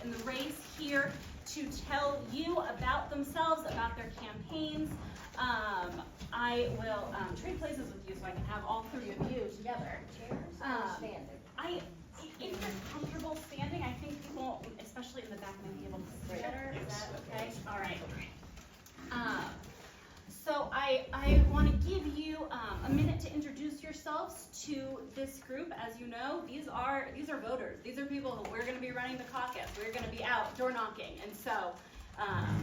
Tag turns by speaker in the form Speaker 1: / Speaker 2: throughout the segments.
Speaker 1: in the race here to tell you about themselves, about their campaigns. I will trade places with you so I can have all three of you together.
Speaker 2: Chairs or standing?
Speaker 1: If you're comfortable standing, I think people, especially in the back, may be able to see better. Is that okay? All right. So I want to give you a minute to introduce yourselves to this group. As you know, these are voters. These are people who we're going to be running the caucus. We're going to be out door knocking, and so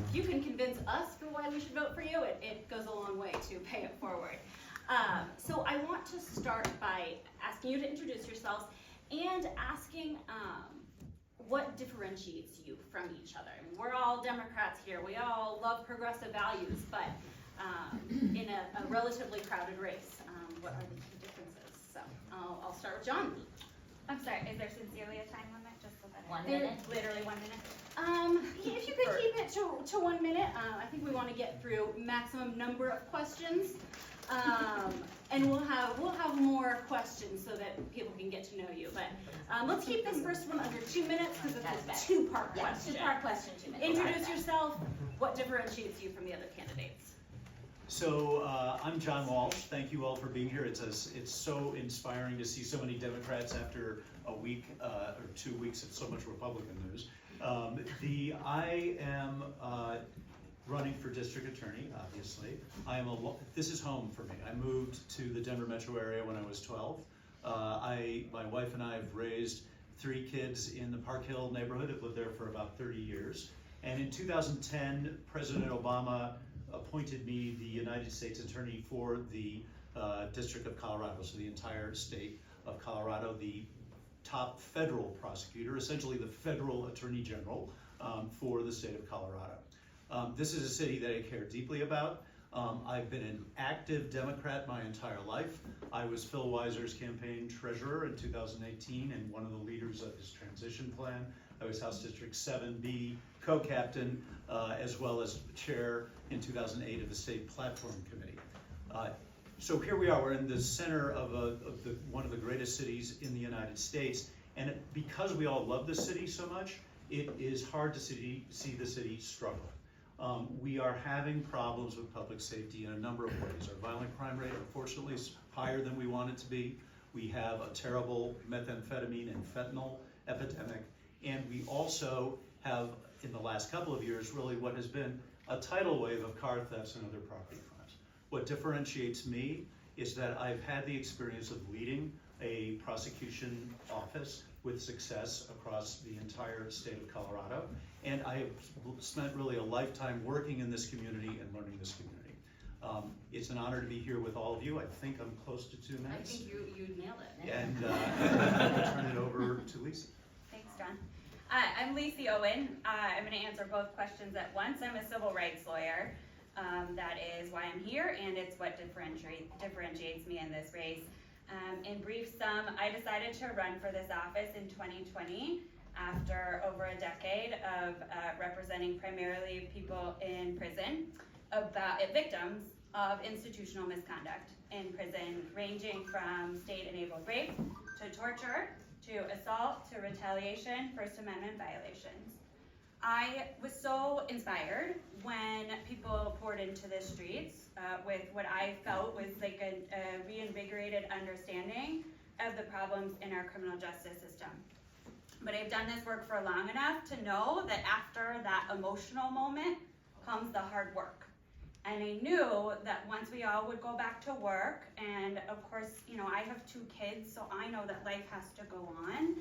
Speaker 1: if you can convince us for why we should vote for you, it goes a long way to pay it forward. So I want to start by asking you to introduce yourselves and asking what differentiates you from each other. I mean, we're all Democrats here. We all love progressive values, but in a relatively crowded race, what are the key differences? So I'll start with John.
Speaker 3: I'm sorry, is there sincerely a time limit? Just so that
Speaker 2: 1 minute?
Speaker 3: Literally 1 minute?
Speaker 1: Yeah, if you could keep it to 1 minute, I think we want to get through maximum number of questions. And we'll have more questions so that people can get to know you. But let's keep this first one under 2 minutes because it's a two-part question.
Speaker 2: Two-part question, 2 minutes.
Speaker 1: Introduce yourself. What differentiates you from the other candidates?
Speaker 4: So I'm John Walsh. Thank you all for being here. It's so inspiring to see so many Democrats after a week or 2 weeks of so much Republican news. I am running for district attorney, obviously. This is home for me. I moved to the Denver metro area when I was 12. My wife and I have raised 3 kids in the Park Hill neighborhood. I've lived there for about 30 years. And in 2010, President Obama appointed me the United States Attorney for the District of Colorado, so the entire state of Colorado, the top federal prosecutor, essentially the federal Attorney General for the state of Colorado. This is a city that I care deeply about. I've been an active Democrat my entire life. I was Phil Weiser's campaign treasurer in 2018 and one of the leaders of his transition plan. I was House District 7B co-captain, as well as chair in 2008 of the State Platform Committee. So here we are, we're in the center of one of the greatest cities in the United States, and because we all love the city so much, it is hard to see the city struggle. We are having problems with public safety in a number of ways. Our violent crime rate, unfortunately, is higher than we want it to be. We have a terrible methamphetamine and fentanyl epidemic, and we also have, in the last couple of years, really what has been a tidal wave of car thefts and other property crimes. What differentiates me is that I've had the experience of leading a prosecution office with success across the entire state of Colorado, and I have spent really a lifetime working in this community and learning this community. It's an honor to be here with all of you. I think I'm close to 2 minutes.
Speaker 1: I think you nailed it.
Speaker 4: And I'm going to turn it over to Lisi.
Speaker 3: Thanks, John. I'm Lisi Owen. I'm going to answer both questions at once. I'm a civil rights lawyer. That is why I'm here, and it's what differentiates me in this race. In brief sum, I decided to run for this office in 2020 after over a decade of representing primarily people in prison, victims of institutional misconduct in prison, ranging from state-enabled rape to torture, to assault, to retaliation, First Amendment violations. I was so inspired when people poured into the streets with what I felt was like a reinvigorated understanding of the problems in our criminal justice system. But I've done this work for long enough to know that after that emotional moment comes the hard work. And I knew that once we all would go back to work, and of course, you know, I have 2 kids, so I know that life has to go on,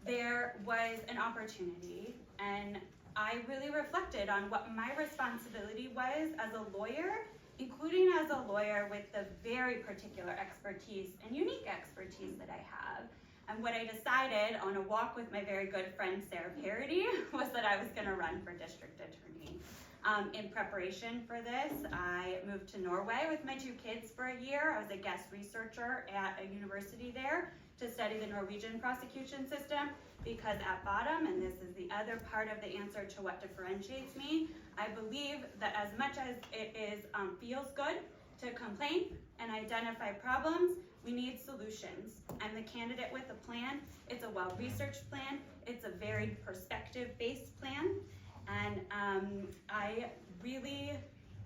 Speaker 3: there was an opportunity, and I really reflected on what my responsibility was as a lawyer, including as a lawyer with the very particular expertise and unique expertise that I have. And what I decided on a walk with my very good friend Sarah Parody was that I was going to run for district attorney. In preparation for this, I moved to Norway with my 2 kids for a year. I was a guest researcher at a university there to study the Norwegian prosecution system, because at bottom, and this is the other part of the answer to what differentiates me, I believe that as much as it feels good to complain and identify problems, we need solutions. I'm the candidate with a plan. It's a well-researched plan. It's a very perspective-based And I really,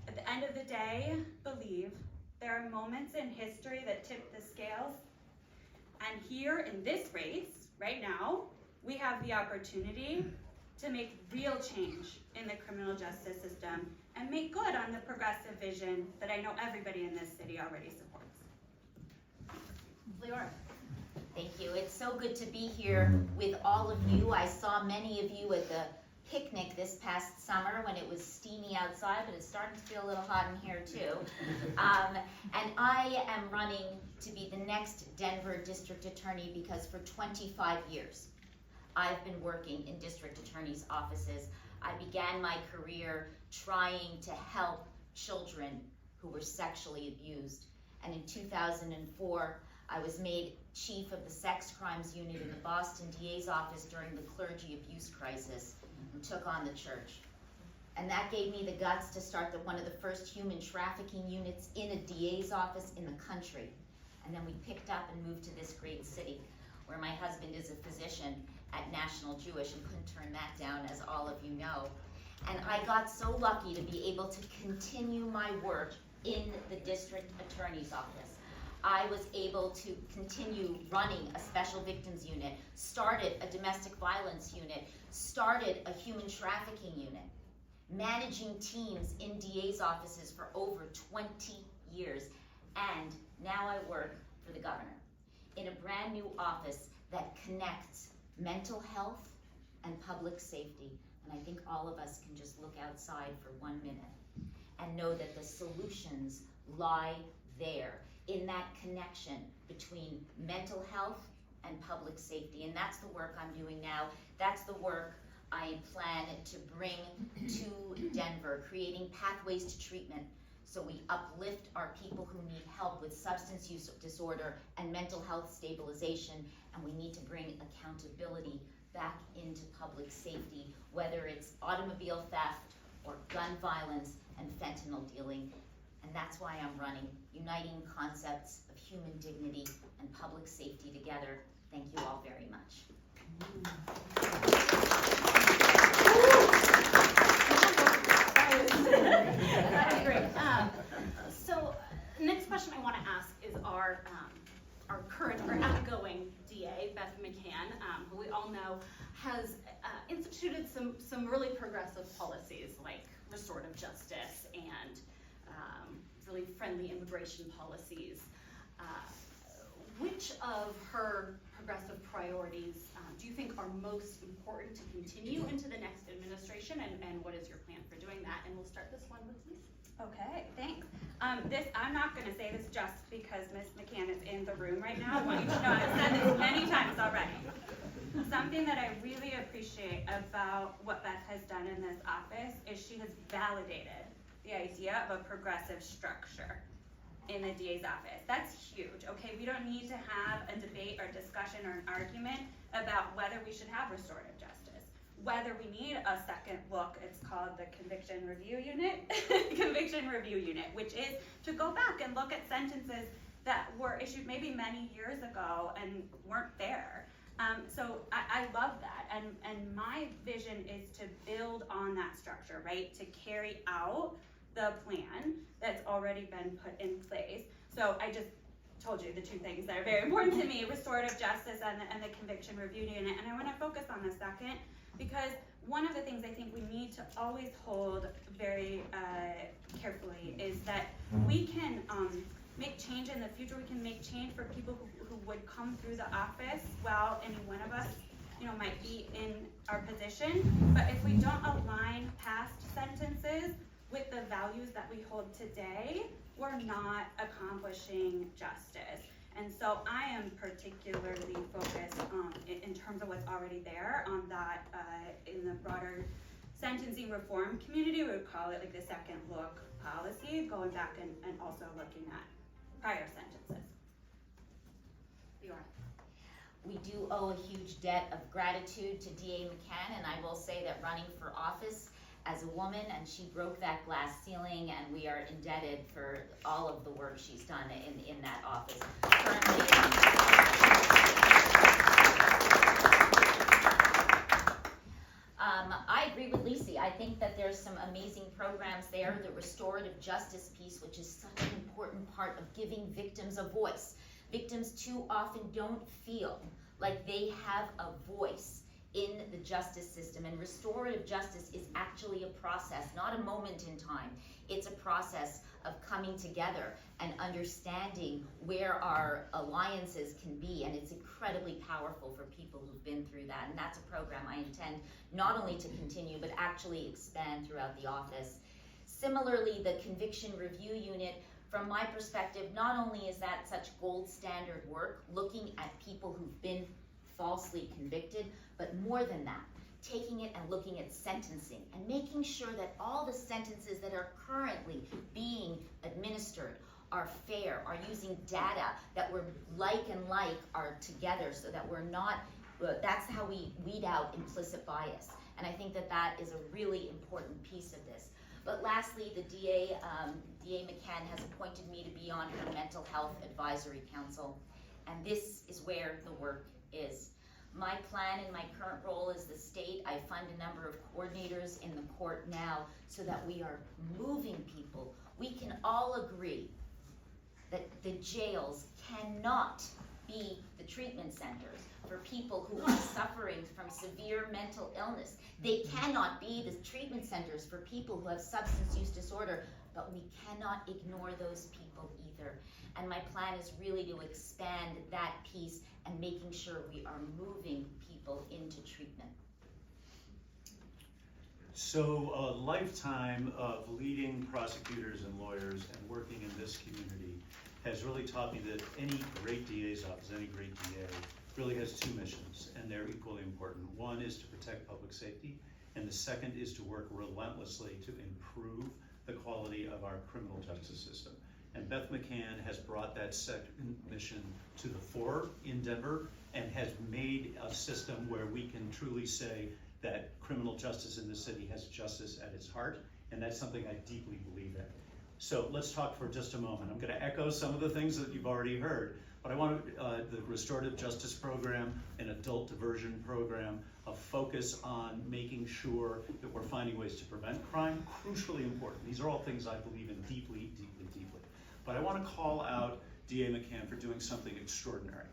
Speaker 3: at the end of the day, believe there are moments in history that tip the scales. And here in this race, right now, we have the opportunity to make real change in the criminal justice system and make good on the progressive vision that I know everybody in this city already supports.
Speaker 1: Leora.
Speaker 2: Thank you. It's so good to be here with all of you. I saw many of you at the picnic this past summer when it was steamy outside, but it's starting to feel a little hot in here too. And I am running to be the next Denver district attorney because for 25 years, I've been working in district attorney's offices. I began my career trying to help children who were sexually abused. And in 2004, I was made chief of the sex crimes unit in the Boston DA's office during the clergy abuse crisis and took on the church. And that gave me the guts to start one of the first human trafficking units in a DA's office in the country. And then we picked up and moved to this great city where my husband is a physician at National Jewish and couldn't turn that down, as all of you know. And I got so lucky to be able to continue my work in the district attorney's office. I was able to continue running a special victims unit, started a domestic violence unit, started a human trafficking unit, managing teams in DA's offices for over 20 years. And now I work for the governor in a brand new office that connects mental health and public safety. And I think all of us can just look outside for 1 minute and know that the solutions lie there in that connection between mental health and public safety. And that's the work I'm doing now. That's the work I plan to bring to Denver, creating pathways to treatment so we uplift our people who need help with substance use disorder and mental health stabilization. And we need to bring accountability back into public safety, whether it's automobile theft or gun violence and fentanyl dealing. And that's why I'm running, uniting concepts of human dignity and public safety together. Thank you all very much.
Speaker 1: That was great. So next question I want to ask is our current or outgoing DA, Beth McCann, who we all know has instituted some really progressive policies like restorative justice and really friendly immigration policies. Which of her progressive priorities do you think are most important to continue into the next administration, and what is your plan for doing that? And we'll start this one with Lisi.
Speaker 3: Okay, thanks. I'm not going to say this just because Ms. McCann is in the room right now. I want you to know I've said this many times already. Something that I really appreciate about what Beth has done in this office is she has validated the idea of a progressive structure in the DA's office. That's huge, okay? We don't need to have a debate or discussion or an argument about whether we should have restorative justice, whether we need a second look. It's called the Conviction Review Unit, which is to go back and look at sentences that were issued maybe many years ago and weren't there. So I love that, and my vision is to build on that structure, right? To carry out the plan that's already been put in place. So I just told you the two things that are very important to me, restorative justice and the Conviction Review Unit. And I want to focus on the second because one of the things I think we need to always hold very carefully is that we can make change in the future. We can make change for people who would come through the office while any one of us might be in our position. But if we don't align past sentences with the values that we hold today, we're not accomplishing justice. And so I am particularly focused in terms of what's already there on that in the broader sentencing reform community. We would call it like the second look policy, going back and also looking at prior sentences. Leora.
Speaker 2: We do owe a huge debt of gratitude to DA McCann, and I will say that running for office as a woman, and she broke that glass ceiling, and we are indebted for all of the work she's done in that office. Currently, I agree agree with Lisi. I think that there's some amazing programs there, the restorative justice piece, which is such an important part of giving victims a voice. Victims too often don't feel like they have a voice in the justice system, and restorative justice is actually a process, not a moment in time. It's a process of coming together and understanding where our alliances can be, and it's incredibly powerful for people who've been through that, and that's a program I intend not only to continue, but actually expand throughout the office. Similarly, the conviction review unit, from my perspective, not only is that such gold standard work, looking at people who've been falsely convicted, but more than that, taking it and looking at sentencing and making sure that all the sentences that are currently being administered are fair, are using data that we're like are together, so that we're not, that's how we weed out implicit bias. And I think that that is a really important piece of this. But lastly, the DA McCann has appointed me to be on her Mental Health Advisory Council, and this is where the work is. My plan in my current role as the state, I fund a number of coordinators in the court now so that we are moving people. We can all agree that the jails cannot be the treatment centers for people who are suffering from severe mental illness. They cannot be the treatment centers for people who have substance use disorder, but we cannot ignore those people either. And my plan is really to expand that piece and making sure we are moving people into treatment.
Speaker 4: So a lifetime of leading prosecutors and lawyers and working in this community has really taught me that any great DA's office, any great DA, really has two missions, and they're equally important. One is to protect public safety, and the second is to work relentlessly to improve the quality of our criminal justice system. And Beth McCann has brought that second mission to the fore in Denver and has made a system where we can truly say that criminal justice in the city has justice at its heart, and that's something I deeply believe in. So let's talk for just a moment. I'm going to echo some of the things that you've already heard, but I want the restorative justice program, an adult diversion program, a focus on making sure that we're finding ways to prevent crime, crucially important. These are all things I believe in deeply, deeply, deeply. But I want to call out DA McCann for doing something extraordinary.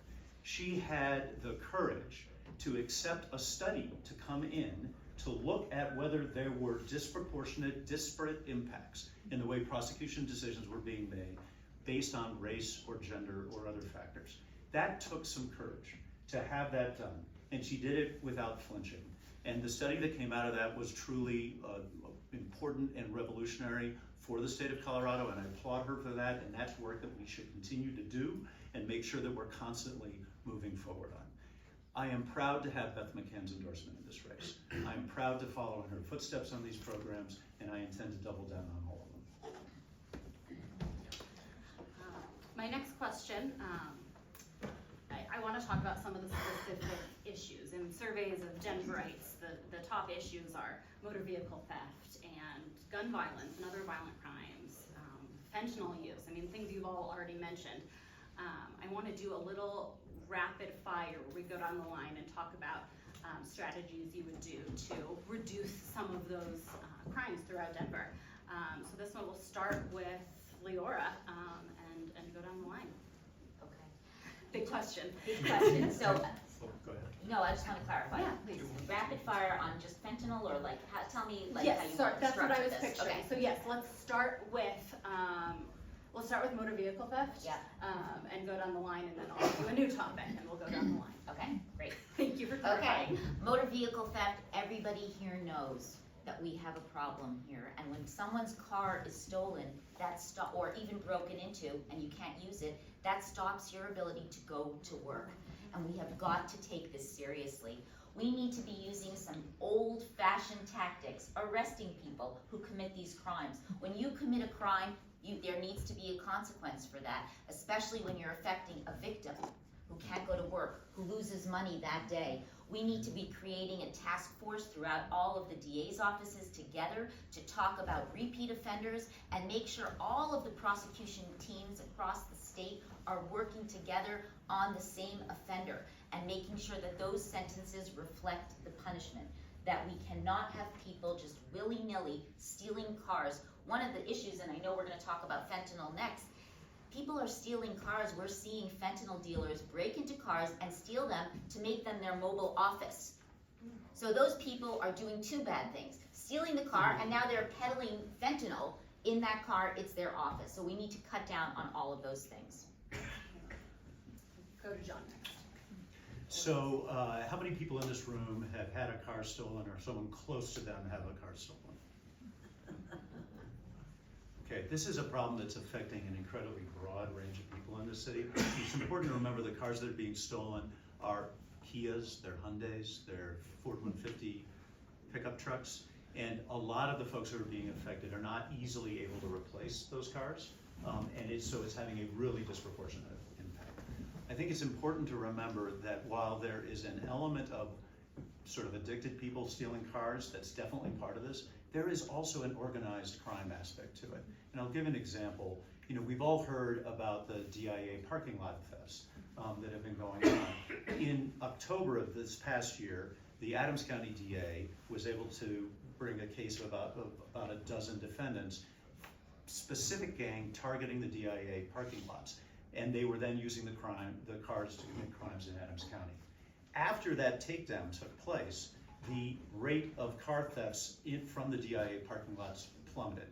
Speaker 4: She had the courage to accept a study to come in to look at whether there were disproportionate, disparate impacts in the way prosecution decisions were being made based on race or gender or other factors. That took some courage to have that done, and she did it without flinching. And the study that came out of that was truly important and revolutionary for the state of Colorado, and I applaud her for that, and that's work that we should continue to do and make sure that we're constantly moving forward on. I am proud to have Beth McCann's endorsement in this race. I'm proud to follow in her footsteps on these programs, and I intend to double down on all of them.
Speaker 1: My next question, I want to talk about some of the specific issues. In surveys of Denverites, the top issues are motor vehicle theft and gun violence and other violent crimes, fentanyl use, I mean, things you've all already mentioned. I want to do a little rapid fire where we go down the line and talk about strategies you would do to reduce some of those crimes throughout Denver. So this one will start with Leora and go down the line.
Speaker 2: Okay.
Speaker 1: Big question.
Speaker 2: Big question. So,
Speaker 4: Go ahead.
Speaker 2: no, I just want to clarify.
Speaker 1: Yeah, please.
Speaker 2: Rapid fire on just fentanyl, or like, tell me like
Speaker 1: Yes,
Speaker 2: how you
Speaker 1: sorry,
Speaker 2: want to
Speaker 1: that's what I
Speaker 2: structure
Speaker 1: was
Speaker 2: this.
Speaker 1: picturing.
Speaker 2: Okay.
Speaker 1: So yes, let's start with motor vehicle theft.
Speaker 2: Yeah.
Speaker 1: And go down the line, and then I'll do a new topic, and we'll go down the line.
Speaker 2: Okay, great.
Speaker 1: Thank you for
Speaker 2: Okay,
Speaker 1: clarifying.
Speaker 2: motor vehicle theft, everybody here knows that we have a problem here, and when someone's car is stolen, or even broken into, and you can't use it, that stops your ability to go to work. And we have got to take this seriously. We need to be using some old-fashioned tactics, arresting people who commit these crimes. When you commit a crime, there needs to be a consequence for that, especially when you're affecting a victim who can't go to work, who loses money that day. We need to be creating a task force throughout all of the DA's offices together to talk about repeat offenders and make sure all of the prosecution teams across the state are working together on the same offender and making sure that those sentences reflect the punishment, that we can cannot have people just willy-nilly stealing cars. One of the issues, and I know we're gonna talk about fentanyl next, people are stealing cars. We're seeing fentanyl dealers break into cars and steal them to make them their mobile office. So those people are doing two bad things. Stealing the car, and now they're peddling fentanyl in that car. It's their office. So we need to cut down on all of those things.
Speaker 1: Go to John next.
Speaker 4: So, how many people in this room have had a car stolen or someone close to them have a car stolen? Okay, this is a problem that's affecting an incredibly broad range of people in the city. It's important to remember the cars that are being stolen are Kias, they're Hyundais, they're Ford 150 pickup trucks, and a lot of the folks who are being affected are not easily able to replace those cars, and so it's having a really disproportionate impact. I think it's important to remember that while there is an element of sort of addicted people stealing cars, that's definitely part of this, there is also an organized crime aspect to it. And I'll give an example. You know, we've all heard about the DIA parking lot thefts that have been going on. In October of this past year, the Adams County DA was able to bring a case of about a dozen defendants, specific gang targeting the DIA parking lots. And they were then using the cars to commit crimes in Adams County. After that takedown took place, the rate of car thefts from the DIA parking lots plummeted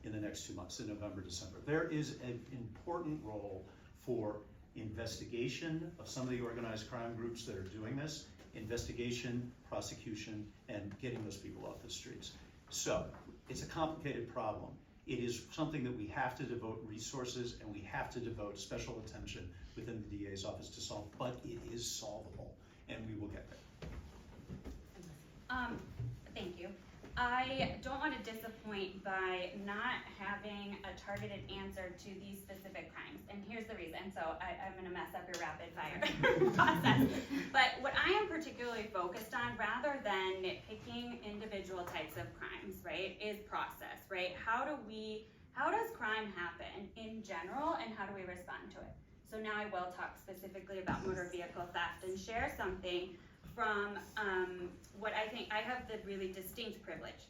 Speaker 4: in the next 2 months, in November, December. There is an important role for investigation of some of the organized crime groups that are doing this, investigation, prosecution, and getting those people off the streets. So, it's a complicated problem. It is something that we have to devote resources and we have to devote special attention within the DA's office to solve, but it is solvable, and we will get there.
Speaker 3: Thank you. I don't want to disappoint by not having a targeted answer to these specific crimes, and here's the reason. So I'm going to mess up your rapid fire process. But what I am particularly focused on, rather than nitpicking individual types of crimes, right, is process, right? How does crime happen in general, and how do we respond to it? So now I will talk specifically about motor vehicle theft and share something from what I think I have the really distinct privilege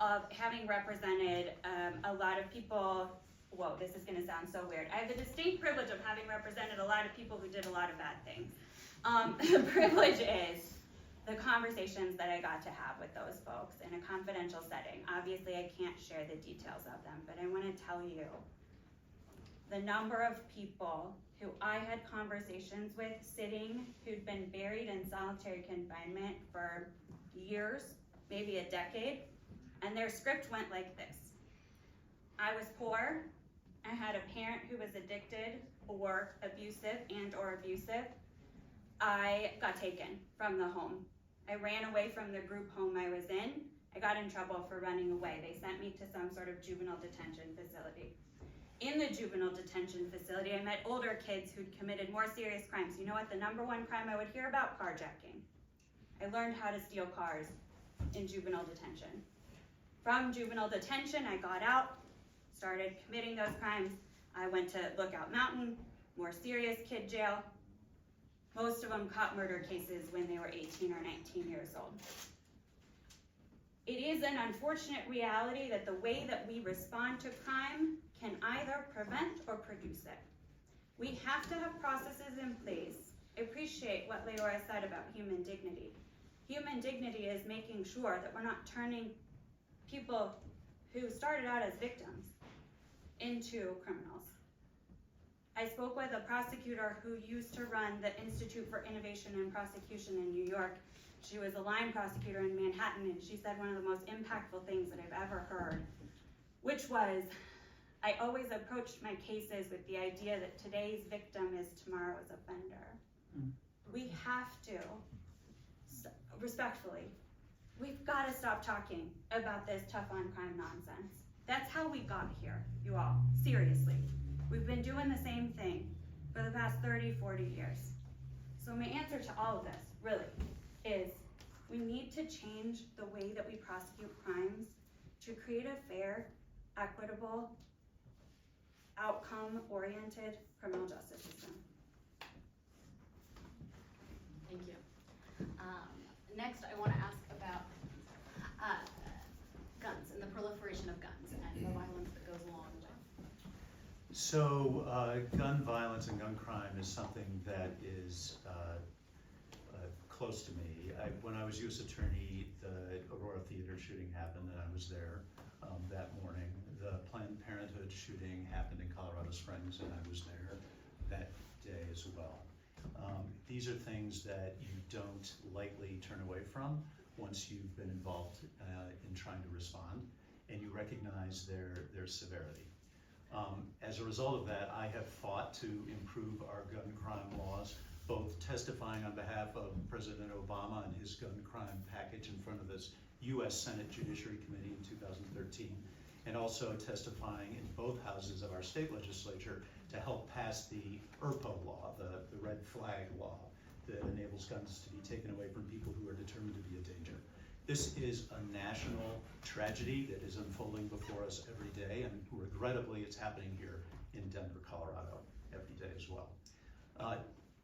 Speaker 3: of having represented a lot of people. Whoa, this is going to sound so weird. I have the distinct privilege of having represented a lot of people who did a lot of bad things. The privilege is the conversations that I got to have with those folks in a confidential setting. Obviously, I can't share the details of them, but I want to tell you the number of people who I had conversations with sitting, who'd been buried in solitary confinement for years, maybe a decade, and their script went like this. I was poor, I had a parent who was addicted or abusive I got taken from the home. I ran away from the group home I was in. I got in trouble for running away. They sent me to some sort of juvenile detention facility. In the juvenile detention facility, I met older kids who'd committed more serious crimes. You know what the number one crime I would hear about? Carjacking. I learned how to steal cars in juvenile detention. From juvenile detention, I got out, started committing those crimes. I went to Lookout Mountain, more serious kid jail. Most of them caught murder cases when they were 18 or 19 years old. It is an unfortunate reality that the way that we respond to crime can either prevent or produce it. We have to have processes in place. I appreciate what Leora said about human dignity. Human dignity is making sure that we're not turning people who started out as victims into criminals. I spoke with a prosecutor who used to run the Institute for Innovation and Prosecution in New York. She was a line prosecutor in Manhattan, and she said one of the most impactful things that I've ever heard, which was, I always approached my cases with the idea that today's victim is tomorrow's offender. We have to, respectfully, we've got to stop talking about this tough on crime nonsense. That's how we got here, you all, seriously. We've been doing the same thing for the past 30, 40 years. So my answer to all of this, really, is we need to change the way that we prosecute crimes to create a fair, equitable, outcome-oriented criminal justice system.
Speaker 1: Thank you. Next, I want to ask about
Speaker 4: So gun violence and gun crime is something that is close to me. When I was U.S. Attorney, the Aurora Theater shooting happened, and I was there that morning. The Planned Parenthood shooting happened in Colorado Springs, and I was there that day as well. These are things that you don't lightly turn away from once you've been involved in trying to respond, and you recognize their severity. As a result of that, I have fought to improve our gun crime laws, both testifying on behalf of President Obama and his gun crime package in front of this U.S. Senate Judiciary Committee in 2013, and also testifying in both houses of our state legislature to help pass the ERPO law, the red flag law, that enables guns to be taken away from people who are determined to be a danger. This is a national tragedy that is unfolding before us every day, and regrettably it's happening here in Denver, Colorado, every day as well.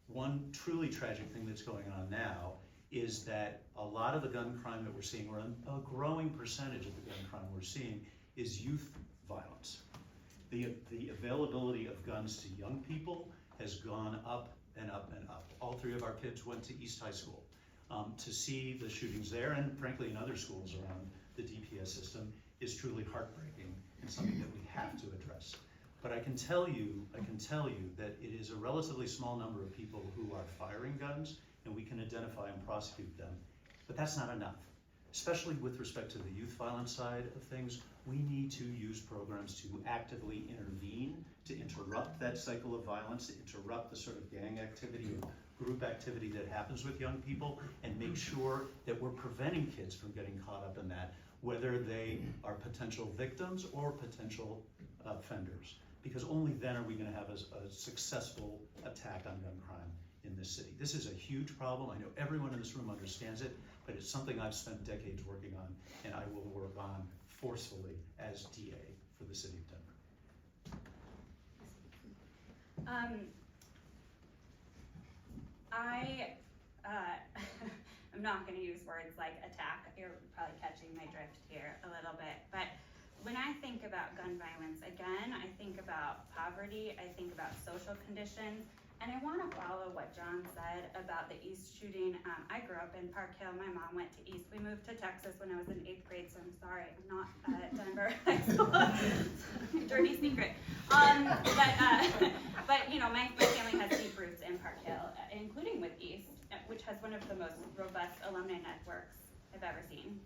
Speaker 4: One truly tragic thing that's going on now is that a lot of the gun crime that we're seeing, or a growing percentage of the gun crime we're seeing, is youth violence. The availability of guns to young people has gone up and up and up. All three of our kids went to East High School. To see the shootings there, and frankly in other schools around the DPS system, is truly heartbreaking and something that we have to address. But I can tell you that it is a relatively small number of people who are firing guns, and we can identify and prosecute them. But that's not enough. Especially with respect to the youth violence side of things, we need to use programs to actively intervene, to interrupt that cycle of violence, to interrupt the sort of gang activity or group activity that happens with young people, and make sure that we're preventing kids from getting caught up in that, whether they are potential victims or potential offenders. Because only then are we going to have a successful attack on gun crime in this city. This is a huge problem. I know everyone in this room understands it, but it's something I've spent decades working on, and I will work on forcefully as DA for the city of Denver.
Speaker 3: I'm not going to use words like attack. You're probably catching my drift here a little bit. But when I think about gun violence, again, I think about poverty, I think about social conditions, and I want to follow what John said about the East shooting. I grew up in Park Hill. My mom went to East. We moved to Texas when I was in 8th grade, so I'm sorry, I'm not at Denver High School. Dirty secret. But you know, my family has deep roots in Park Hill, including with East, which has one of the most robust alumni networks I've ever seen.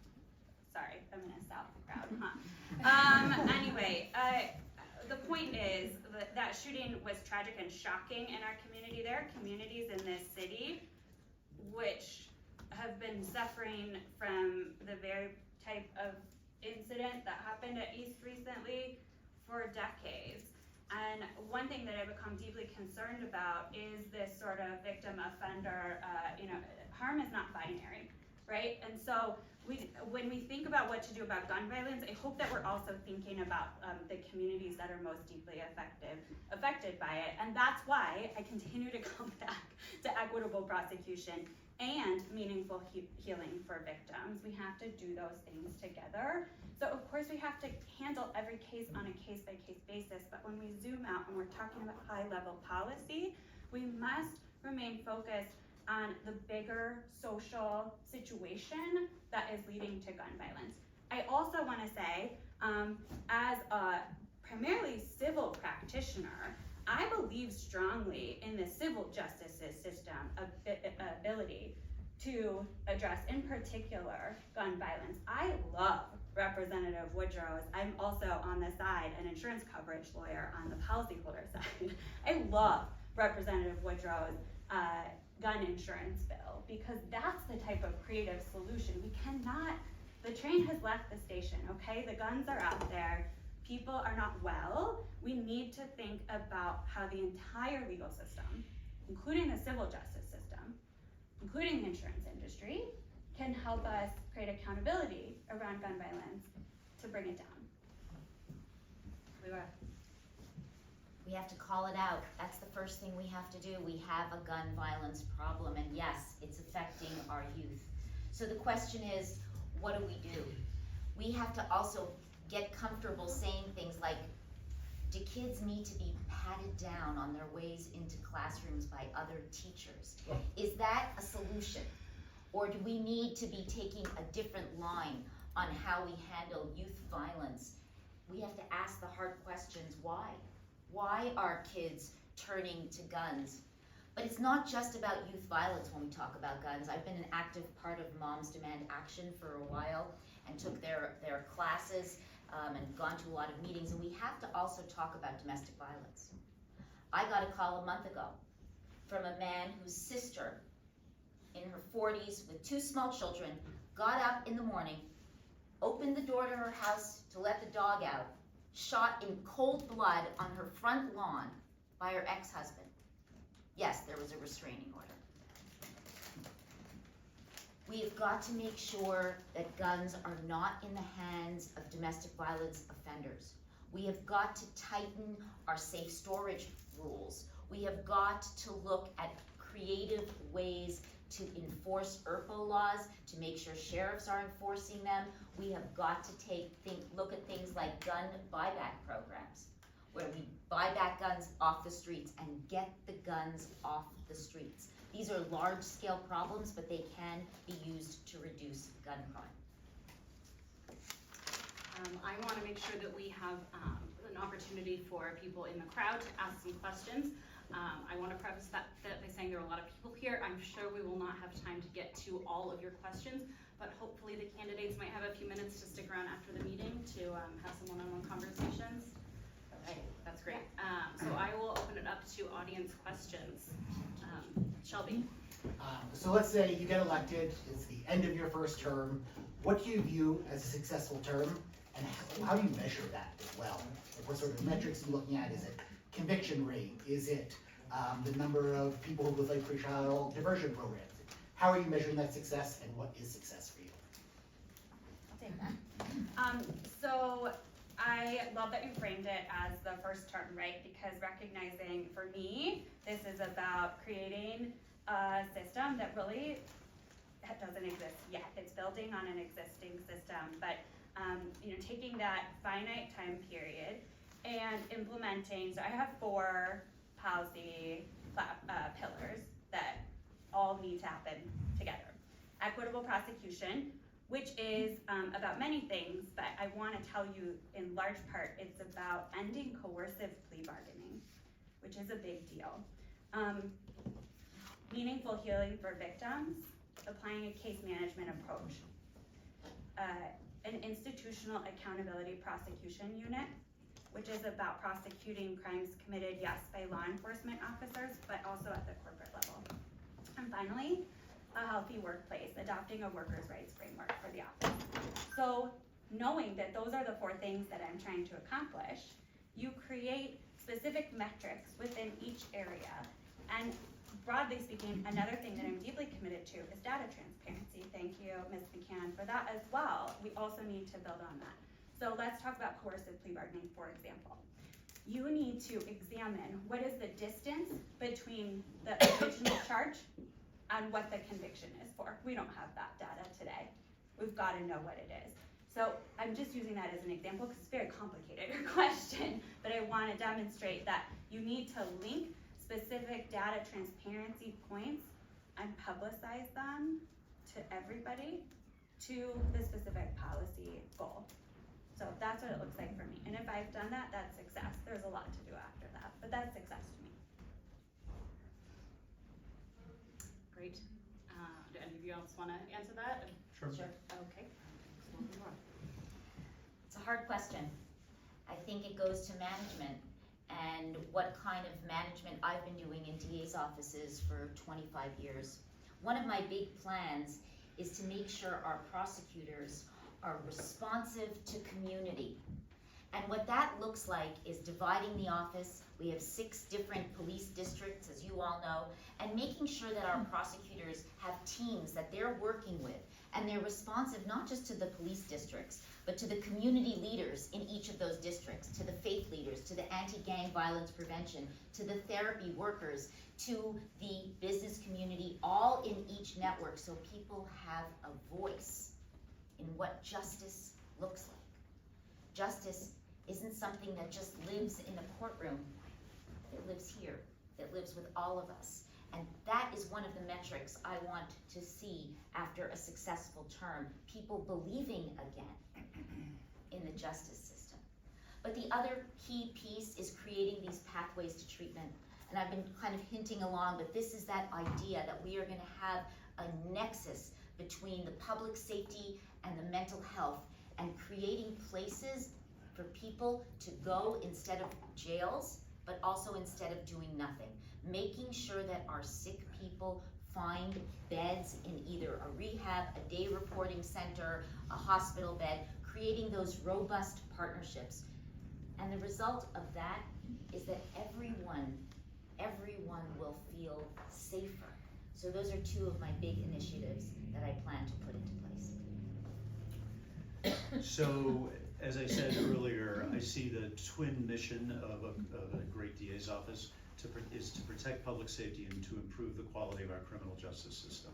Speaker 3: Sorry, I'm in a South crowd, huh? Anyway, the point is that shooting was tragic and shocking in our community. There are communities in this city which have been suffering from the very type of incident that happened at East recently for decades. And one thing that I've become deeply concerned about is this sort of victim-offender, harm is not binary, right? And so when we think about what to do about gun violence, I hope that we're also thinking about the communities that are most deeply affected by it. And that's why I continue to come back to equitable prosecution and meaningful healing for victims. We have to do those things together. So of course we have to handle every case on a case-by-case basis, but when we zoom out and we're talking about high-level policy, we must remain focused on the bigger social situation that is leading to gun violence. I also want to say, as a primarily civil practitioner, I believe strongly in the civil justice system ability to address, in particular, gun violence. I love Representative Woodrow's. I'm also on the side, an insurance coverage lawyer on the policyholder side. I love Representative Woodrow's gun insurance bill, because that's the type of creative solution. We cannot, the train has left the station, okay? The guns are out there, people are not well. We need to think about how the entire legal system, including the civil justice system, including the insurance industry, can help us create accountability around gun violence to bring it down. Leora.
Speaker 2: We have to call it out. That's the first thing we have to do. We have a gun violence problem, and yes, it's affecting our youth. So the question is, what do? We have to also get comfortable saying things like, Do kids need to be patted down on their ways into classrooms by other teachers? Is that a solution? Or do we need to be taking a different line on how we handle youth violence? We have to ask the hard questions, why? Why are kids turning to guns? But it's not just about youth violence when we talk about guns. I've been an active part of Moms Demand Action for a while and took their classes and gone to a lot of meetings, and we have to also talk about domestic violence. I got a call a month ago from a man whose sister, in her 40s with 2 small children, got up in the morning, opened the door to her house to let the dog out, shot in cold blood on her front lawn by her ex-husband. Yes, there was a restraining order. We have got to make sure that guns are not in the hands of domestic violence offenders. We have got to tighten our safe storage rules. We have got to look at creative ways to enforce ERPO laws, to make sure sheriffs are enforcing them. We have got to look at things like gun buyback programs, where we buy back guns off the streets and get the guns off the streets. These are large-scale problems, but they can be used to reduce gun crime.
Speaker 1: I want to make sure that we have an opportunity for people in the crowd to ask some questions. I want to preface that by saying there are a lot of people here. I'm sure we will not have time to get to all of your questions, but hopefully the candidates might have a few minutes to stick around after the meeting to have some one-on-one conversations. Okay, that's great. So I will open it up to audience questions. Shelby.
Speaker 5: So let's say you get elected, it's the end of your first term. What do you view as a successful term, and how do you measure that as well? Like, what sort of metrics are you looking at? Is it conviction rate? Is it the number of people with like pretrial diversion programs? How are you measuring that success, and what is success for you?
Speaker 2: I'll take that.
Speaker 3: So I love that you framed it as the first term, right? Because recognizing, for me, this is about creating a system that really doesn't exist yet. It's building on an existing system, but taking that finite time period and implementing. So I have 4 policy pillars that all need to happen together. Equitable prosecution, which is about many things, but I want to tell you in large part it's about ending coercive plea bargaining, which is a big deal. Meaningful healing for victims, applying a case management approach. An institutional accountability prosecution unit, which is about prosecuting crimes committed, yes, by law enforcement officers, but also at the corporate level. And finally, a healthy workplace, adopting a workers' rights framework for the office. So knowing that those are the 4 things that I'm trying to accomplish, you create specific metrics within each area. And broadly speaking, another thing that I'm deeply committed to is data transparency. Thank you, Ms. McCann, for that as well. We also need to build on that. So let's talk about coercive plea bargaining, for example. You need to examine what is the distance between the original charge and what the conviction is for. We don't have that data today. We've got to know what it is. So I'm just using that as an example because it's a very complicated question, but I want to demonstrate that you need to link specific data transparency points and publicize them to everybody to the specific policy goal. So that's what it looks like for me. And if I've done that, that's success. There's a lot to do after that, but that's success to me.
Speaker 1: Great. Do any of you else want to answer that?
Speaker 4: Sure.
Speaker 1: Okay. So we'll move on.
Speaker 2: It's a hard question. I think it goes to management and what kind of management I've been doing in DA's offices for 25 years. One of my big plans is to make sure our prosecutors are responsive to community. And what that looks like is dividing the office. We have 6 different police districts, as you all know, and making sure that our prosecutors have teams that they're working with, and they're responsive not just to the police districts, but to the community leaders in each of those districts, to the faith leaders, to the anti-gang violence prevention, to the therapy workers, to the business community, all in each network, so people have a voice in what justice looks like. Justice isn't something that just lives in a courtroom. It lives here. It lives with all of us. And that is one of the metrics I want to see after a successful term, people believing again in the justice system. But the other key piece is creating these pathways to treatment. And I've been kind of hinting along, but this is that idea that we are gonna have a nexus between the public safety and the mental health, and creating places for people to go instead of jails, but also instead of doing nothing. Making sure that our sick people find beds in either a rehab, a day reporting center, a hospital bed, creating those robust partnerships. And the result of that is that everyone will feel safer. So those are two of my big initiatives that I plan to put into place.
Speaker 4: So, as I said earlier, I see the twin mission of a great DA's office is to protect public safety and to improve the quality of our criminal justice system.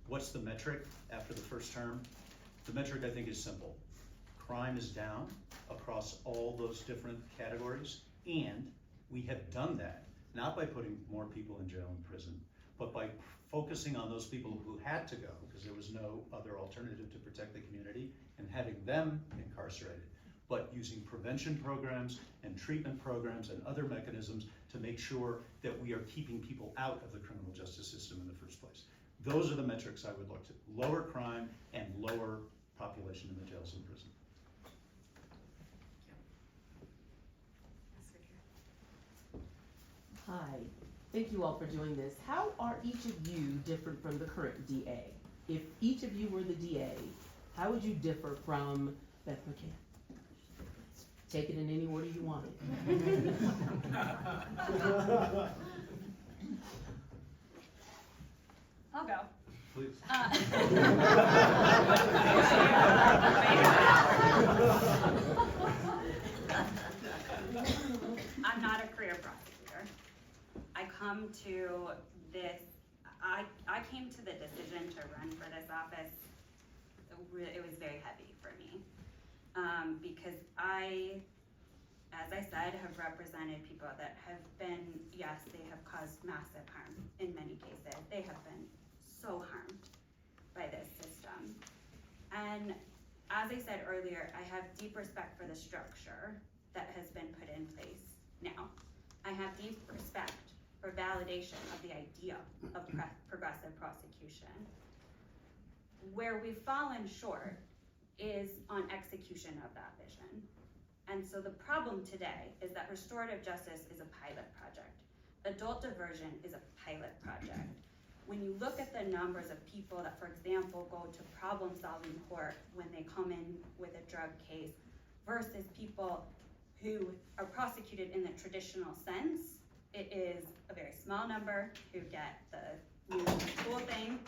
Speaker 4: What's the metric after the first term? The metric, I think, is simple. Crime is down across all those different categories, and we have done that, not by putting more people in jail and prison, but by focusing on those people who had to go, because there was no other alternative to protect the community, and having them incarcerated, but using prevention programs and treatment programs and other mechanisms to make sure that we are keeping people out of the criminal justice system in the first place. Those are the metrics I would look to. Lower crime and lower population in the jails and prison.
Speaker 6: Hi, thank you all for doing this. How are each of you different from the current DA? If each of you were the DA, how would you differ from Beth McCann? Take it in any order you want it.
Speaker 3: I'll go.
Speaker 4: Please.
Speaker 3: I'm not a career prosecutor. I come to this, I came to the decision to run for this office, it was very heavy for me. Because I, as I said, have represented people that have been, yes, they have caused massive harm in many cases. They have been so harmed by this system. And as I said earlier, I have deep respect for the structure that has been put in place now. I have deep respect for validation of the idea of progressive prosecution. Where we've fallen short is on execution of that vision. And so the problem today is that restorative justice is a pilot project. Adult diversion is a pilot project. When you look at the numbers of people that, for example, go to problem-solving court when they come in with a drug case versus people who are prosecuted in the traditional sense, it is a very small number who get the new cool thing.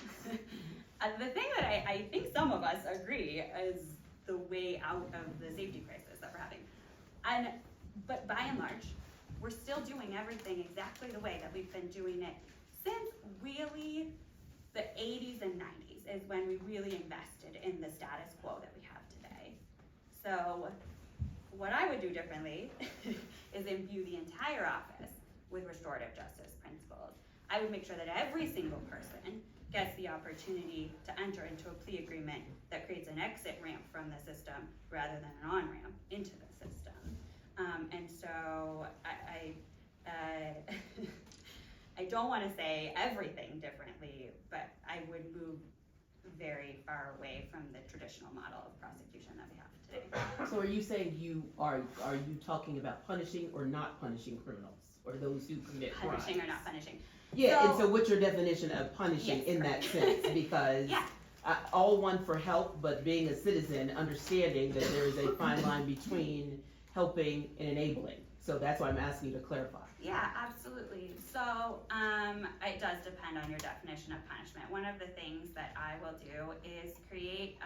Speaker 3: The thing that I think some of us agree is the way out of the safety crisis that we're having. But by and large, we're still doing everything exactly the way that we've been doing it since really the 80s and 90s is when we really invested in the status quo that we have today. So what I would do differently is imbue the entire office with restorative justice principles. I would make sure that every single person gets the opportunity to enter into a plea agreement that creates an exit ramp from the system rather than an on-ramp into the system. And so I don't want to say everything differently, but I would move very far away from the traditional model of prosecution that we have today.
Speaker 6: So are you saying are you talking about punishing or not punishing criminals, or those who commit crimes?
Speaker 3: Punishing or not punishing.
Speaker 6: Yeah, and so what's your definition of punishing in that sense? Because
Speaker 3: Yeah.
Speaker 6: all one for help, but being a citizen, understanding that there is a fine line between helping and enabling. So that's why I'm asking you to clarify.
Speaker 3: Yeah, absolutely. So it does depend on your definition of punishment. One of the things that I will do is create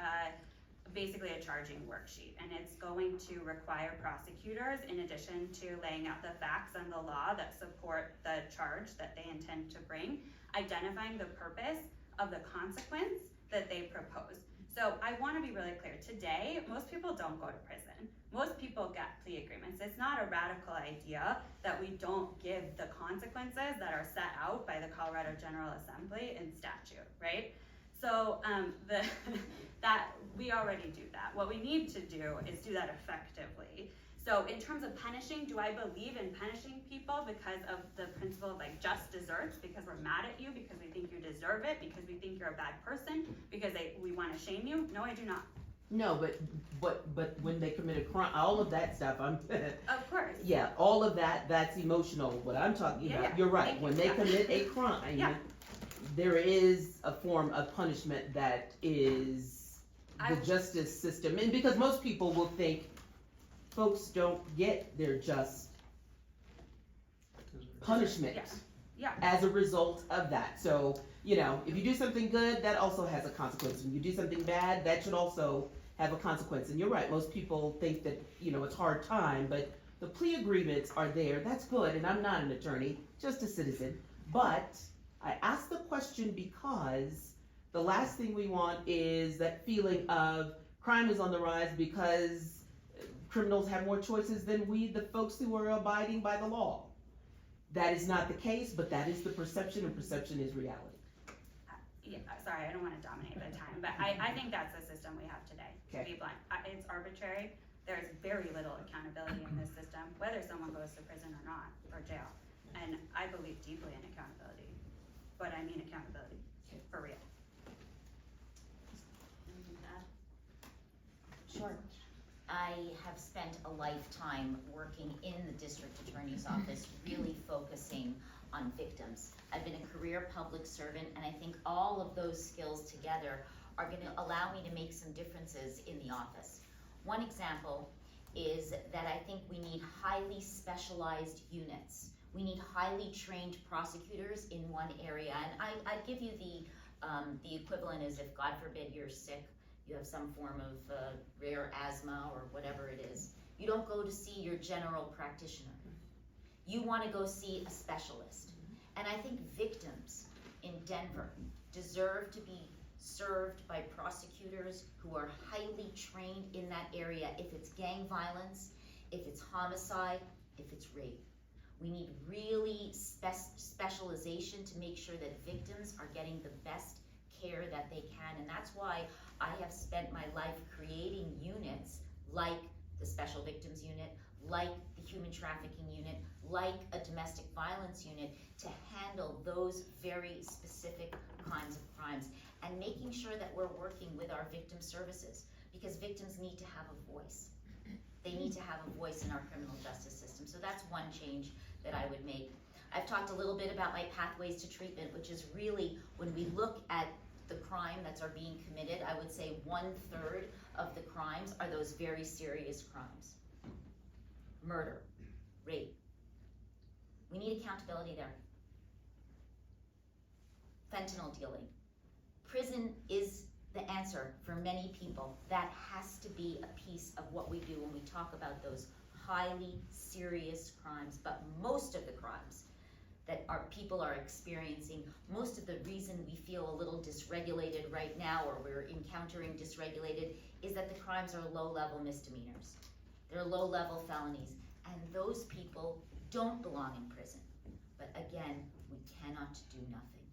Speaker 3: basically a charging worksheet, and it's going to require prosecutors, in addition to laying out the facts and the law that support the charge that they intend to bring, identifying the purpose of the consequence that they propose. So I wanna be really clear, today, most people don't go to prison. Most people get plea agreements. It's not a radical idea that we don't give the consequences that are set out by the Colorado General Assembly in statute, right? So that we already do that. What we need to do is do that effectively. So in terms of punishing, do I believe in punishing people because of the principle of like just desserts, because we're mad at you, because we think you deserve it, because we think you're a bad person, because we want to shame you? No, I do not.
Speaker 6: No, but when they commit a crime, all of that stuff, I'm,
Speaker 3: Of course.
Speaker 6: yeah, all of that, that's emotional. What I'm talking about,
Speaker 3: Yeah,
Speaker 6: you're right,
Speaker 3: thank you.
Speaker 6: when they
Speaker 3: Yeah.
Speaker 6: commit a crime,
Speaker 3: Yeah.
Speaker 6: there is a form of punishment that is the justice system, and because most people will think folks don't get their just punishment
Speaker 3: Yeah.
Speaker 6: as a result of that. So, if you do something good, that also has a consequence. When you do something bad, that should also have a consequence. And you're right, most people think that, it's hard time, but the plea agreements are there, that's good, and I'm not an attorney, just a citizen. But I ask the question because the last thing we want is that feeling of crime is on the rise because criminals have more choices than we, the folks who are abiding by the law. That is not the case, but that is the perception, and perception is reality.
Speaker 3: Yeah, sorry, I don't want to dominate the time, but I think that's the system we have today, to be blunt. It's arbitrary. There's very little accountability in this system, whether someone goes to prison or not, or jail. And I believe deeply in accountability, but I mean accountability, for real.
Speaker 2: Anything to add? Sure. I have spent a lifetime working in the district attorney's office, really focusing on victims. I've been a career public servant, and I think all of those skills together are gonna allow me to make some differences in the office. One example is that I think we need highly specialized units. We need highly trained prosecutors in one area, and I give you the equivalent is if, God forbid, you're sick, you have some form of rare asthma or whatever it is. You don't go to see your general practitioner. You want to go see a specialist. And I think victims in Denver deserve to be served by prosecutors who are highly trained in that area, if it's gang violence, if it's homicide, if it's rape. We need really specialization to make sure that victims are getting the best care that they can, and that's why I have spent my life creating units like the Special Victims Unit, like the Human Trafficking Unit, like a Domestic Violence Unit to handle those very specific kinds of crimes, and making sure that we're working with our victim services, because victims need to have a voice. They need to have a voice in our criminal justice system. So that's one change that I would make. I've talked a little bit about my pathways to treatment, which is really when we look at the crime that's being committed, I would say 1/3 of the crimes are those very serious crimes. Murder, rape. We need accountability there. Fentanyl dealing. Prison is the answer for many people. That has to be a piece of what we do when we talk about those highly serious crimes. But most of the crimes that our people are experiencing, most of the reason we feel a little dysregulated right now, or we're encountering dysregulated, is that the crimes are low-level misdemeanors. They're low-level felonies, and those people don't belong in prison. But again, we cannot do nothing.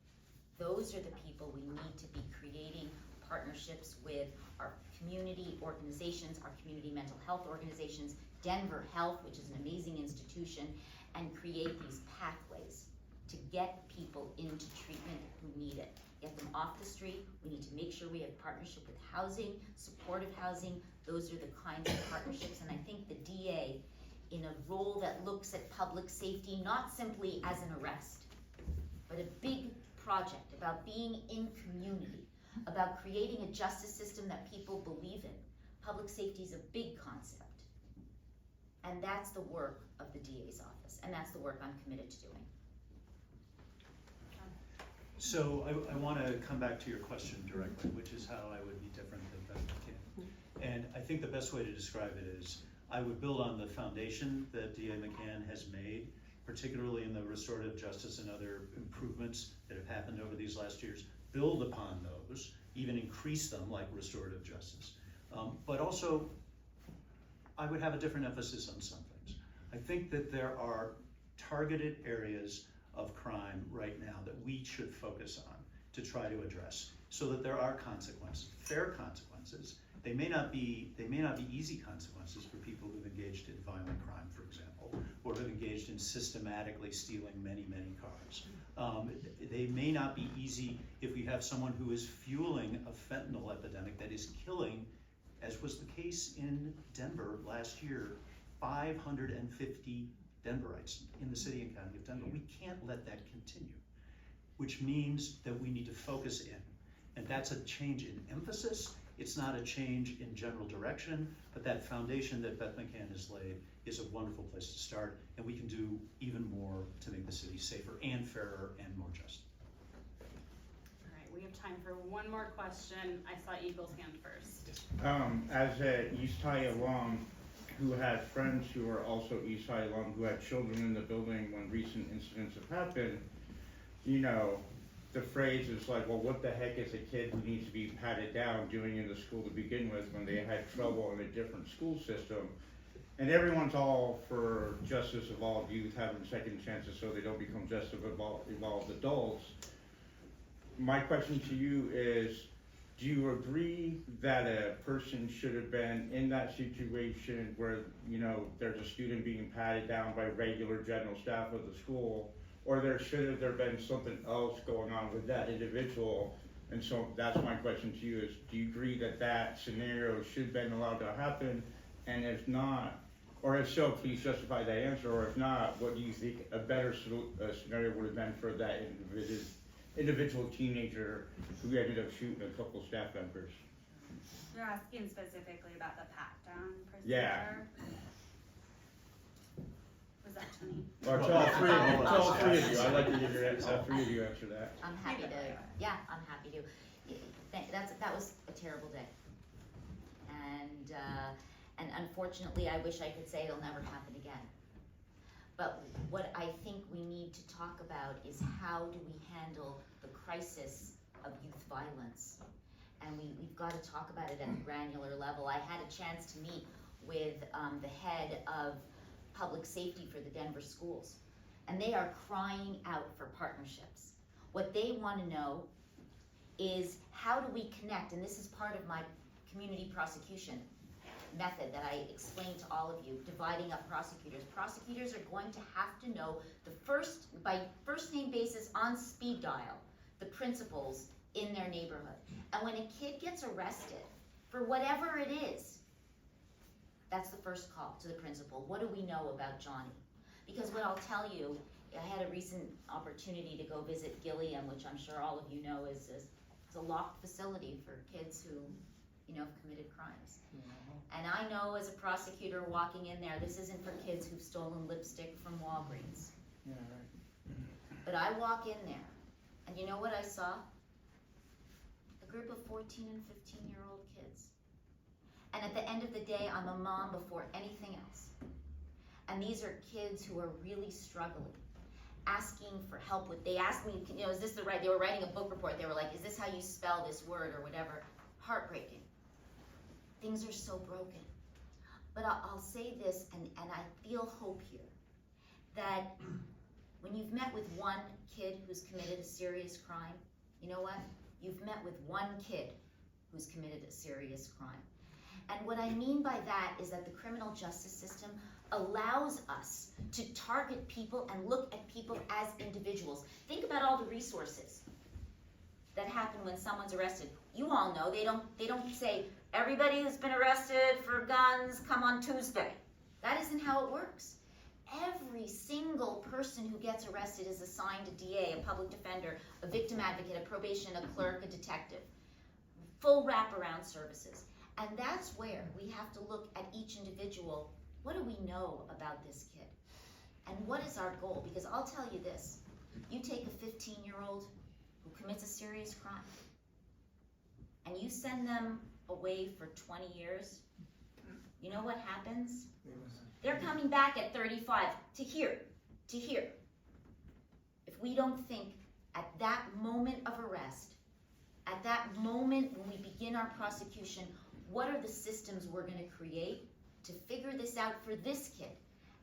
Speaker 2: Those are the people we need to be creating partnerships with our community organizations, our community mental health organizations, Denver Health, which is an amazing institution, and create these pathways to get people into treatment who need it. Get them off the street. We need to make sure we have partnership with housing, supportive housing. Those are the kinds of partnerships, and I think the DA, in a role that looks at public safety, not simply as an arrest, but a big project about being in community, about creating a justice system that people believe in. Public safety is a big concept. And that's the work of the DA's office, and that's the work I'm committed to doing.
Speaker 4: So I want to come back to your question directly, which is how I would be different than Beth McCann. And I think the best way to describe it is I would build on the foundation that DA McCann has made, particularly in the restorative justice and other improvements that have happened over these last years, build upon those, even increase them like restorative justice. But also, I would have a different emphasis on some things. I think that there are targeted areas of crime right now that we should focus on to try to address, so that there are consequences, fair consequences. They may not be easy consequences for people who've engaged in violent crime, for example, or who've engaged in systematically stealing many, many cars. They may not be easy if we have someone who is fueling a fentanyl epidemic that is killing, as was the case in Denver last year, 550 Denverites in the city and county of Denver. We can't let that continue, which means that we need to focus in. And that's a change in emphasis. It's not a change in general direction, but that foundation that Beth McCann has laid is a wonderful place to start, and we can do even more to make the city safer and fairer and more just.
Speaker 1: All right, we have time for one more question. I saw Eagle's hand first.
Speaker 7: As a East High alum who had friends who are also East High alum who had children in the building when recent incidents have happened, you know, the phrase is like, well, what the heck is a kid who needs to be patted down doing in the school to begin with when they had trouble in a different school system? And everyone's all for justice of all youth having second chances so they don't become just evolved adults. My question to you is, do you agree that a person should have been in that situation where, you know, there's a student being patted down by regular general staff of the school, or should have been something else going on with that individual? And so that's my question to you is, do you agree that that scenario should have been allowed to happen? And if not, or if so, please justify that answer, or if not, what do you think a better scenario would have been for that individual teenager who ended up shooting a couple staff members?
Speaker 3: You're asking specifically about the pat-down procedure?
Speaker 7: Yeah.
Speaker 3: Was that to me?
Speaker 7: Or to all three of you, to all three of you, I'd like to hear all three of you answer that.
Speaker 2: I'm happy to, yeah, I'm happy to. That was a terrible day. And unfortunately, I wish I could say it'll never happen again. But what I think we need to talk about is how do we handle the crisis of youth violence? And we've got to talk about it at a granular level. I had a chance to meet with the head of public safety for the Denver schools, and they are crying out for partnerships. What they want to know is, how do we connect? And this is part of my community prosecution method that I explained to all of you, dividing up prosecutors. Prosecutors are going to have to know by first name basis on speed dial, the principals in their neighborhood. And when a kid gets arrested for whatever it is, that's the first call to the principal. What do we know about Johnny? Because what I'll tell you, I had a recent opportunity to go visit Gilliam, which I'm sure all of you know is a locked facility for kids who, you know, have committed crimes. And I know as a prosecutor walking in there, this isn't for kids who've stolen lipstick from Walgreens.
Speaker 5: Yeah, right.
Speaker 2: But I walk in there, and you know what I saw? A group of 14 and 15-year-old kids. And at the end of the day, I'm a mom before anything else. And these are kids who are really struggling, asking for help with, they asked me, you know, is this the right, they were writing a book report, they were like, is this how you spell this word or whatever? Heartbreaking. Things are so broken. But I'll say this, and I feel hope here, that when you've met with one kid who's committed a serious crime, you know what? You've met with one kid who's committed a serious crime. And what I mean by that is that the criminal justice system allows us to target people and look at people as individuals. Think about all the resources that happen when someone's arrested. You all know they don't say, everybody who's been arrested for guns, come on Tuesday. That isn't how it works. Every single person who gets arrested is assigned a DA, a public defender, a victim advocate, a probation, a clerk, a detective. Full wraparound services. And that's where we have to look at each individual. What do we know about this kid? And what is our goal? Because I'll tell you this, you take a 15-year-old who commits a serious crime, and you send them away for 20 years, you know what happens? They're coming back at 35 to here. If we don't think at that moment of arrest At that moment, when we begin our prosecution, what are the systems we're gonna create to figure this out for this kid?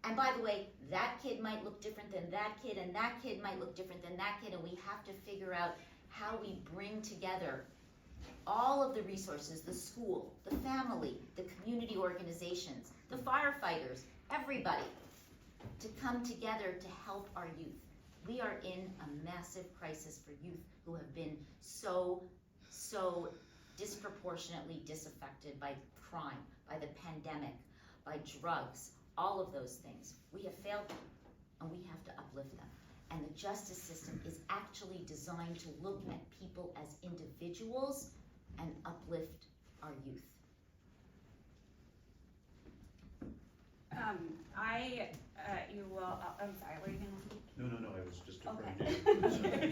Speaker 2: And by the way, that kid might look different than that kid, and that kid might look different than that kid, and we have to figure out how we bring together all of the resources, the school, the family, the community organizations, the firefighters, everybody, to come together to help our youth. We are in a massive crisis for youth who have been so disproportionately disaffected by crime, by the pandemic, by drugs, all of those things. We have failed them, and we have to uplift them. And the justice system is actually designed to look at people as individuals and uplift our youth.
Speaker 3: I'm sorry, what are you gonna say?
Speaker 4: No, I was just deferring
Speaker 3: Okay.
Speaker 4: to you.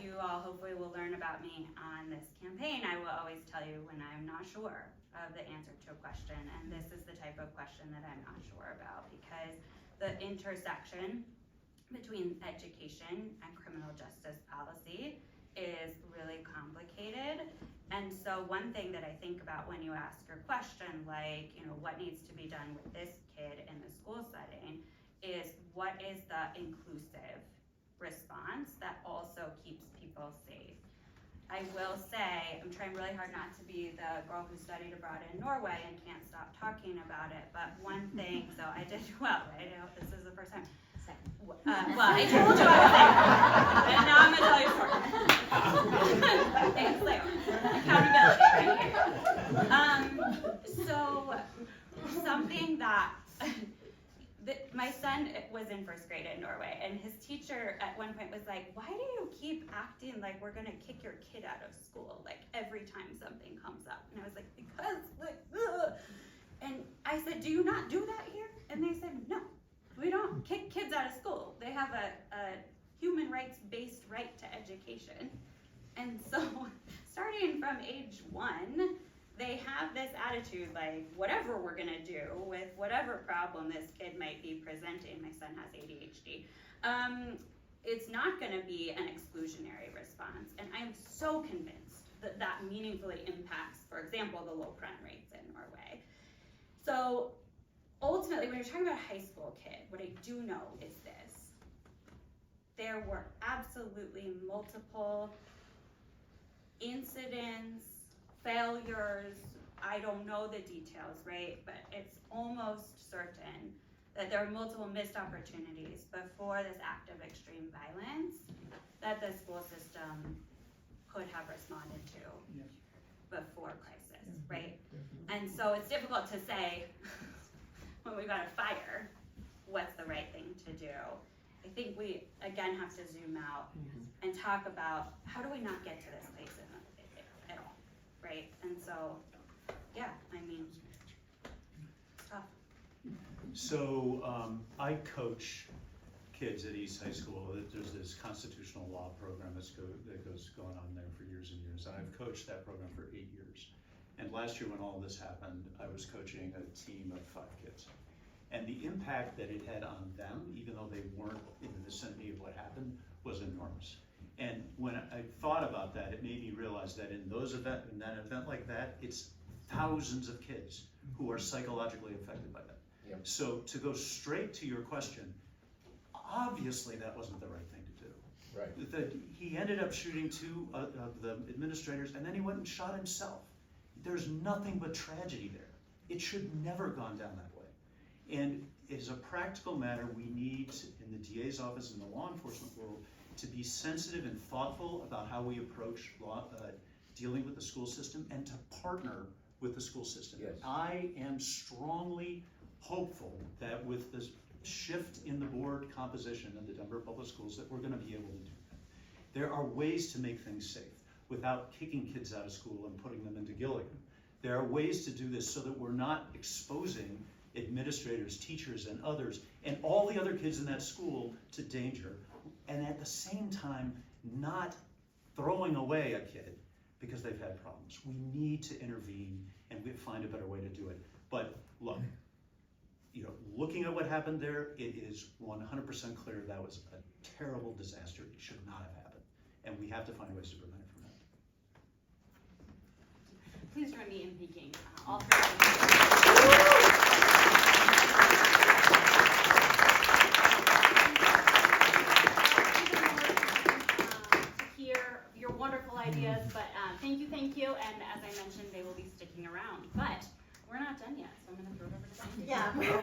Speaker 3: You all hopefully will learn about me on this campaign. I will always tell you when I'm not sure of the answer to a question, and this is the type of question that I'm not sure about, because the intersection between education and criminal justice policy is really complicated. And so one thing that I think about when you ask your question, like, what needs to be done with this kid in the school setting, is what is the inclusive response that also keeps people safe? I will say, I'm trying really hard not to be the girl who studied abroad in Norway and can't stop talking about it, but one thing, so I did well, right? This is the first time. Well, I told you I was there, and now I'm gonna tell you a story. Thanks, Leora. Accountability right here. So something that my son was in first grade in Norway, and his teacher at one point was like, "Why do you keep acting like we're gonna kick your kid out of school, like every time something comes up?" And I was like, "Because like, ugh." And I said, "Do you not do that here?" And they said, "No. We don't kick kids out of school. They have a human rights-based right to education." And so, starting from age 1, they have this attitude like, whatever we're gonna do with whatever problem this kid might be presenting, my son has ADHD, it's not gonna be an exclusionary response. And I am so convinced that that meaningfully impacts, for example, the low crime rates in Norway. So, ultimately, when you're talking about a high school kid, what I do know is this: there were absolutely multiple incidents, failures, I don't know the details, right? But it's almost certain that there were multiple missed opportunities before this act of extreme violence that the school system could have responded to before crisis, right? And so it's difficult to say, when we've got a fire, what's the right thing to do? I think we, again, have to zoom out and talk about how do we not get to this place at all, right? And so, yeah, I mean, it's tough.
Speaker 4: So I coach kids at East High School. There's this constitutional law program that goes going on there for years and years. And I've coached that program for 8 years. And last year when all this happened, I was coaching a team of 5 kids. And the impact that it had on them, even though they weren't in the vicinity of what happened, was enormous. And when I thought about that, it made me realize that in that event like that, it's thousands of kids who are psychologically affected by that.
Speaker 8: Yep.
Speaker 4: So to go straight to your question, obviously that wasn't the right thing to do.
Speaker 8: Right.
Speaker 4: He ended up shooting 2 of the administrators, and then he went and shot himself. There's nothing but tragedy there. It should never have gone down that way. And as a practical matter, we need, in the DA's office and the law enforcement world, to be sensitive and thoughtful about how we approach dealing with the school system and to partner with the school system.
Speaker 8: Yes.
Speaker 4: I am strongly hopeful that with this shift in the board composition of the Denver Public Schools that we're going to be able to do that. There are ways to make things safe without kicking kids out of school and putting them into Gilligan. There are ways to do this so that we're not exposing administrators, teachers, and others, and all the other kids in that school to danger, and at the same time, not throwing away a kid because they've had problems. We need to intervene and we find a better way to do it. But look, looking at what happened there, it is 100% clear that was a terrible disaster. It should not have happened. and we have to find ways to prevent it from happening.
Speaker 1: Please join me in thanking all three of you. To hear your wonderful ideas, but thank you, and as I mentioned, they will be sticking around. But we're not done yet, so I'm gonna throw it over to Sandy.
Speaker 8: Yeah.